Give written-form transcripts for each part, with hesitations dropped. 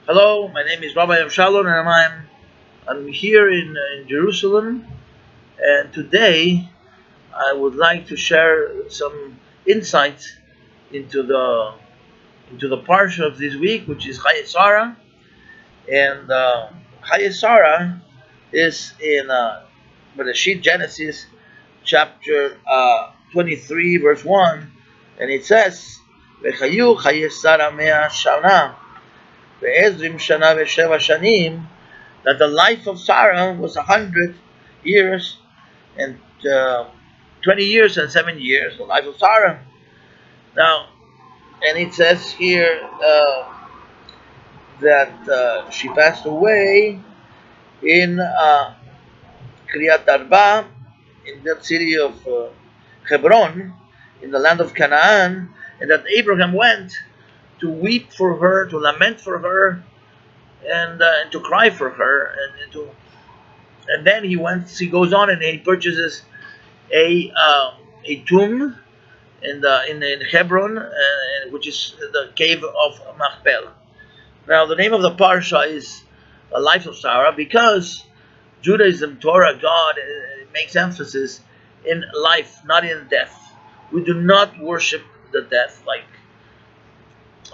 Hello, my name is Rabbi Shalom, and I'm here in Jerusalem. And today I would like to share some insights into the parsha of this week, which is Chayei. And Chayei is in Bereshit, Genesis chapter 23, verse 1, and it says, "V'chayu Chayei Sarah mea shana." That the life of Sarah was 100 years and 20 years and 7 years, the life of Sarah. Now, and it says here that she passed away in Kriyat Arba, in the city of Hebron, in the land of Canaan, and that Abraham went to weep for her, to lament for her, and to cry for her, and then he goes on and he purchases a tomb in Hebron, which is the cave of Machpelah. Now, the name of the parsha is the life of Sarah, because Judaism, Torah, God makes emphasis in life, not in death. We do not worship the death, like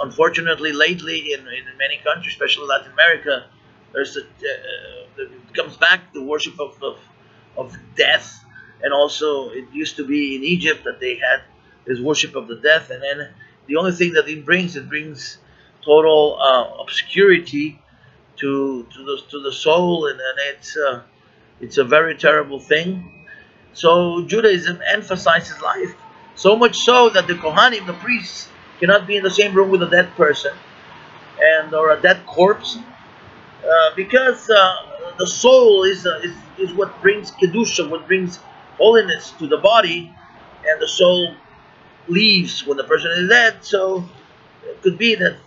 unfortunately lately in many countries, especially Latin America, it comes back the worship of death. And also it used to be in Egypt that they had this worship of the death, and then the only thing that it brings total obscurity to the soul, and it's a very terrible thing. So Judaism emphasizes life, so much so that the Kohanim, the priests, cannot be in the same room with a dead person or a dead corpse, because the soul is what brings kedusha, what brings holiness to the body, and the soul leaves when the person is dead. So it could be that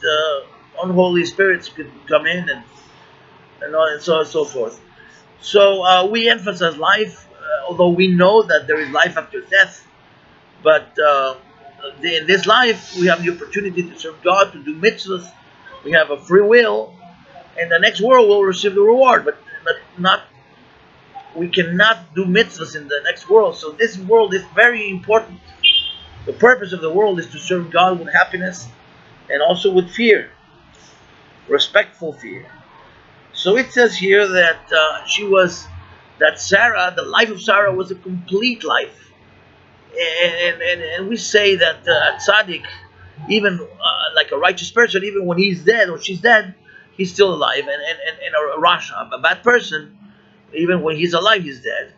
unholy spirits could come in and so on and so forth. So we emphasize life, although we know that there is life after death. But in this life, we have the opportunity to serve God, to do mitzvahs. We have a free will, and the next world will receive the reward. But not, we cannot do mitzvahs in the next world. So this world is very important. The purpose of the world is to serve God with happiness and also with fear, respectful fear. So it says here that Sarah, the life of Sarah was a complete life. And we say that a tzaddik, even like a righteous person, even when he's dead or she's dead, he's still alive. And a rasha, a bad person, even when he's alive, he's dead.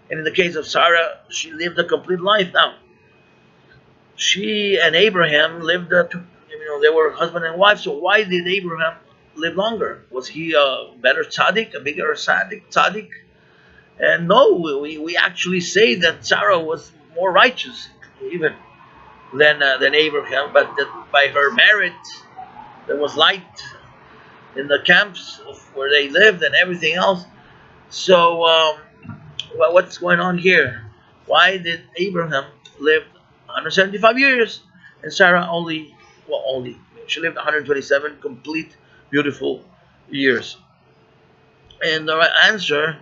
And in the case of Sarah, she lived a complete life. Now, she and Abraham lived, they were husband and wife. So why did Abraham live longer? Was he a better tzaddik, a bigger tzaddik? And no, we actually say that Sarah was more righteous even than Abraham, but that by her merit there was light in the camps where they lived and everything else. So what's going on here? Why did Abraham live 175 years and Sarah only she lived 127 complete beautiful years? And the right answer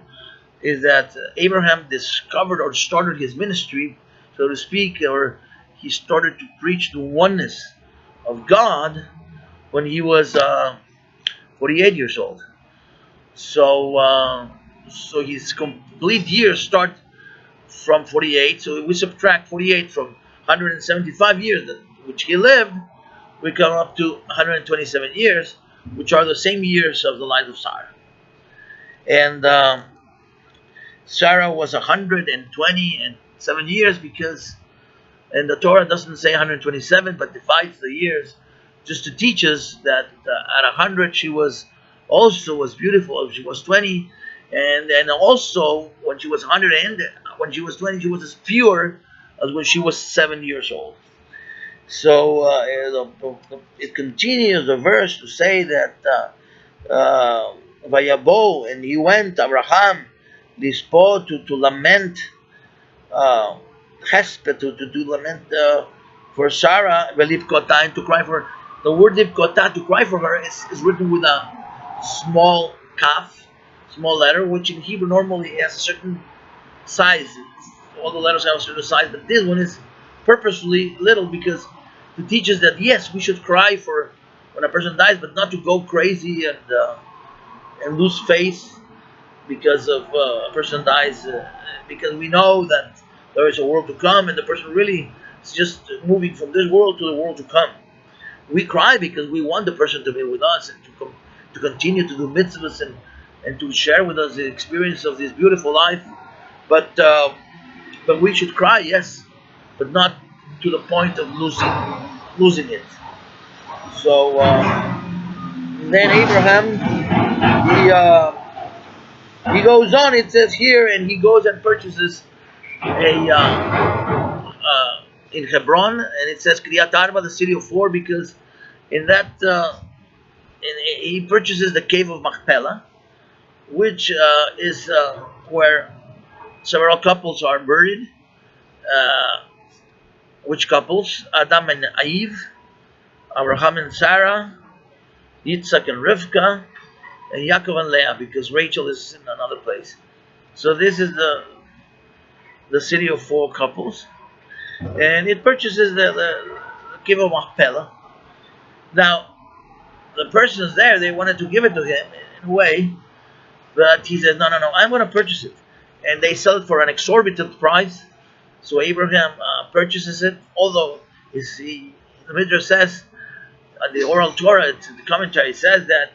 is that Abraham discovered or started his ministry, so to speak, or he started to preach the oneness of God when he was 48 years old. So his complete years start from 48. So if we subtract 48 from 175 years which he lived, we come up to 127 years, which are the same years of the life of Sarah. And Sarah was 127 years because, and the Torah doesn't say 127, but divides the years just to teach us that at 100 she was beautiful. She was 20, and also when she was 100 and when she was 20, she was as pure as when she was 7 years old. So it continues the verse to say that Vayabo, and he went, Abraham, dispo to lament Chesped, to lament for Sarah, Velipkota, and to cry for her. The word divkota, to cry for her, is written with a small kaf, small letter, which in Hebrew normally has a certain size. All the letters have a certain size, but this one is purposefully little because it teaches that yes, we should cry for when a person dies, but not to go crazy and lose faith because of a person dies. Because we know that there is a world to come, and the person really is just moving from this world to the world to come. We cry because we want the person to be with us and to continue to do mitzvahs and to share with us the experience of this beautiful life. But we should cry, yes, but not to the point of losing it. So then Abraham, he goes on. It says here, and he goes and purchases a in Hebron, and it says Kriyat Arba, the city of four, because in that he purchases the cave of Machpelah, which is where several couples are buried. Which couples? Adam and Eve, Abraham and Sarah, Yitzhak and Rivka, and Yaakov and Leah, because Rachel is in another place. So this is the city of four couples, and it purchases the cave of Machpelah. Now, the persons there, they wanted to give it to him in a way, but he said, no, I'm going to purchase it. And they sell it for an exorbitant price. So Abraham purchases it, although the Midrash says, the oral Torah, the commentary says that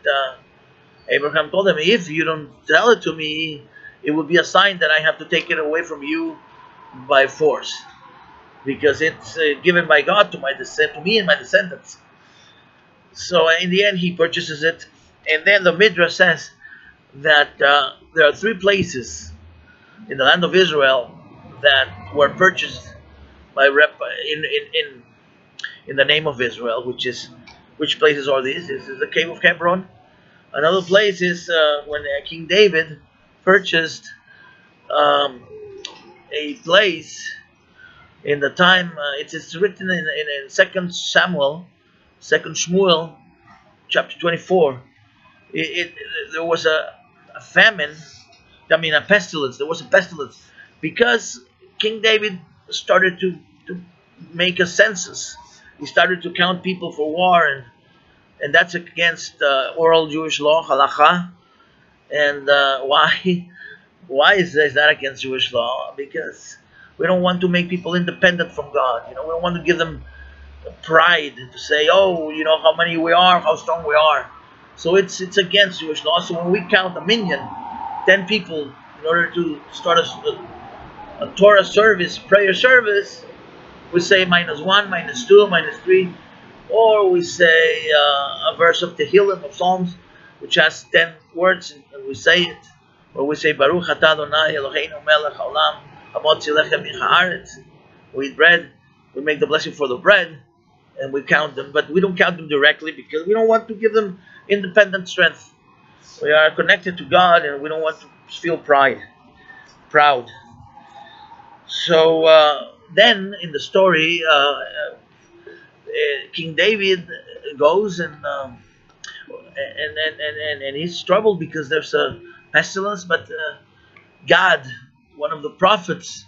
Abraham told him, if you don't sell it to me, it will be a sign that I have to take it away from you by force, because it's given by God to me and my descendants. So in the end, he purchases it, and then the Midrash says that there are three places in the land of Israel that were purchased by in the name of Israel, which places are these? This is the cave of Hebron. Another place is when King David purchased a place in the time. It's written in Second Shmuel, chapter 24. There was a famine. A pestilence. There was a pestilence because King David started to make a census. He started to count people for war, and that's against oral Jewish law, halacha. And why is that against Jewish law? Because we don't want to make people independent from God. We don't want to give them pride to say, oh, how many we are, how strong we are. So it's against Jewish law. So when we count a minyan, 10 people, in order to start a Torah service, prayer service, we say -1, -2, -3, or we say a verse of Tehillim, of Psalms, which has 10 words, and we say it, or we say Baruch Atah Adonai Eloheinu Melech Haolam Hamotzi Lechem Min Haaretz. We eat bread, we make the blessing for the bread, and we count them, but we don't count them directly because we don't want to give them independent strength. We are connected to God, and we don't want to feel proud. So then, in the story, King David goes and he's troubled because there's a pestilence. But God, one of the prophets,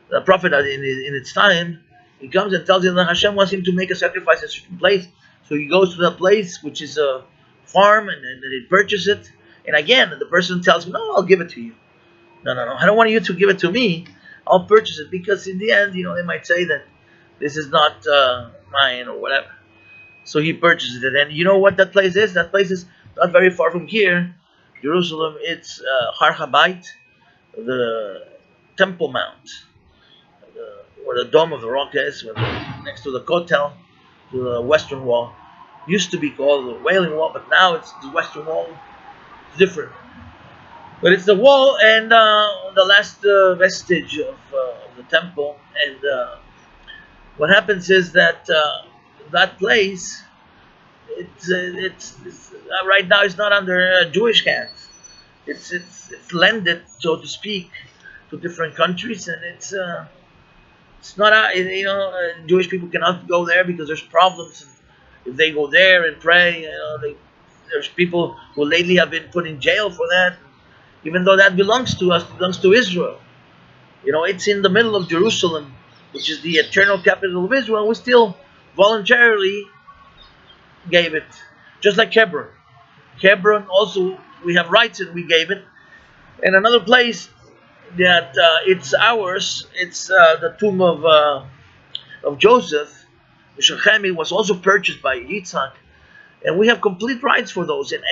the prophet in its time, he comes and tells him that Hashem wants him to make a sacrifice at a certain place. So he goes to that place, which is a farm, and he purchases it. And again, the person tells him, no, I'll give it to you. No, I don't want you to give it to me. I'll purchase it, because in the end, they might say that this is not mine or whatever. So he purchases it. And you know what that place is? That place is not very far from here, Jerusalem. It's Har Habayit, the Temple Mount, where the Dome of the Rock is, next to the Kotel, to the Western Wall. Used to be called the Wailing Wall, but now it's the Western Wall. It's different. But it's the wall and the last vestige of the temple. And what happens is that that place, it's right now it's not under Jewish hands. It's lended, so to speak, to different countries, and it's not Jewish people cannot go there because there's problems. if they go there and pray, there's people who lately have been put in jail for that, even though that belongs to us, belongs to Israel. It's in the middle of Jerusalem, which is the eternal capital of Israel. We still voluntarily gave it, just like Hebron. Hebron also, we have rights and we gave it. And another place that it's ours, it's the tomb of Joseph. Shechem was also purchased by Yitzhak, and we have complete rights for those. And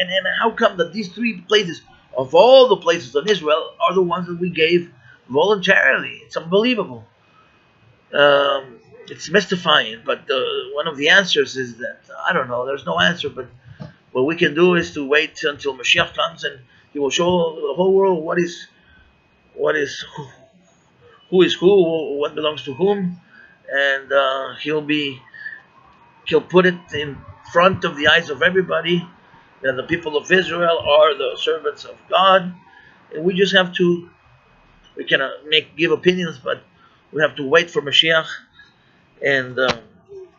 how come that these three places, of all the places in Israel, are the ones that we gave voluntarily? It's unbelievable. It's mystifying, but one of the answers is that, I don't know, there's no answer, but what we can do is to wait until Mashiach comes, and he will show the whole world what is who is who, what belongs to whom, and he'll put it in front of the eyes of everybody that the people of Israel are the servants of God, and we just have to, we can give opinions, but we have to wait for Mashiach and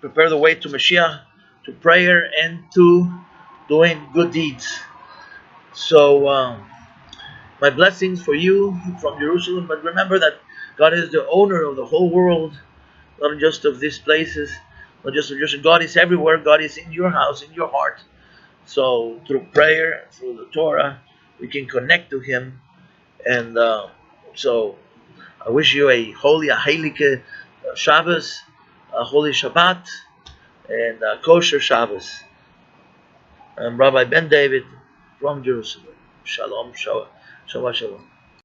prepare the way to Mashiach, to prayer, and to doing good deeds. So my blessings for you from Jerusalem, but remember that God is the owner of the whole world, not just of these places, not just of Jerusalem. God is everywhere. God is in your house, in your heart. So through prayer, through the Torah, we can connect to Him. And so I wish you a holy, a heilige Shabbos, a holy Shabbat, and a kosher Shabbos. I'm Rabbi Ben David from Jerusalem. Shalom, Shabbat Shalom.